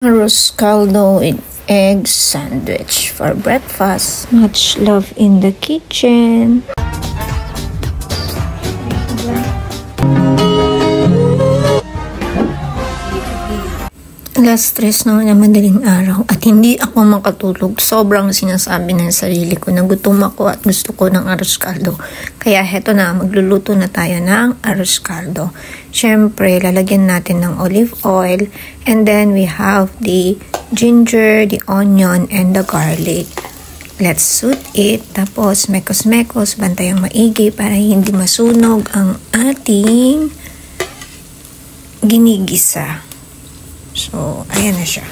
Arroz caldo with egg sandwich for breakfast. Much love in the kitchen. Alas 3 na madaling araw at hindi ako makatulog. Sobrang sinasabi ng sarili ko na gutom ako at gusto ko ng arroz caldo. Kaya heto na, magluluto na tayo ng arroz caldo. Siyempre, lalagyan natin ng olive oil and then we have the ginger, the onion, and the garlic. Let's saute it. Tapos, mekos-mekos, bantayang maigi para hindi masunog ang ating ginigisa. So, ayan na siya.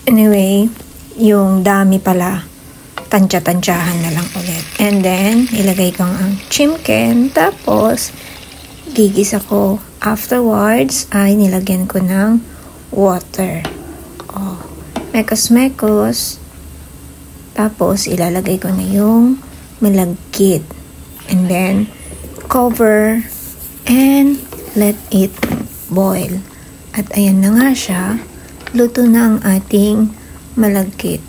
Anyway, yung dami pala, tansya-tansyahan na lang ulit. And then, ilagay ko ang chimken. Tapos, gigisa ko. Afterwards, ay nilagyan ko ng water. Oh, mekos-mekos. Tapos, ilalagay ko na yung malagkit. And then, cover and let it boil. At ayan na nga siya, luto na ang ating malagkit.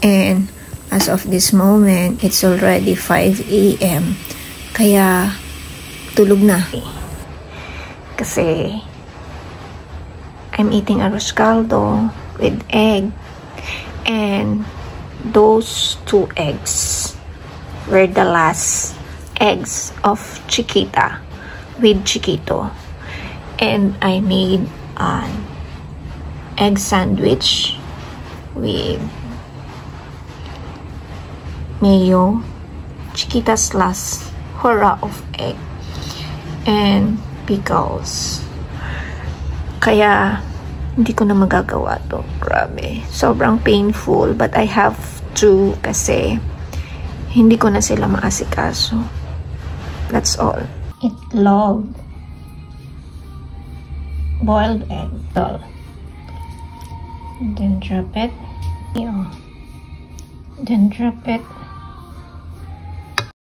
And as of this moment, it's already 5 AM. Kaya tulog na. Kasi I'm eating arroz caldo with egg. And those 2 eggs were the last eggs of Chiquita with Chiquito. And I made an egg sandwich with mayo, Chiquita's last hurrah of egg, and pickles. Kaya hindi ko na magagawa to. Grabe. Sobrang painful, but I have to kasi hindi ko na sila maasikaso. That's all. Itlog. Boiled egg. Then drop it. Yeah. Then drop it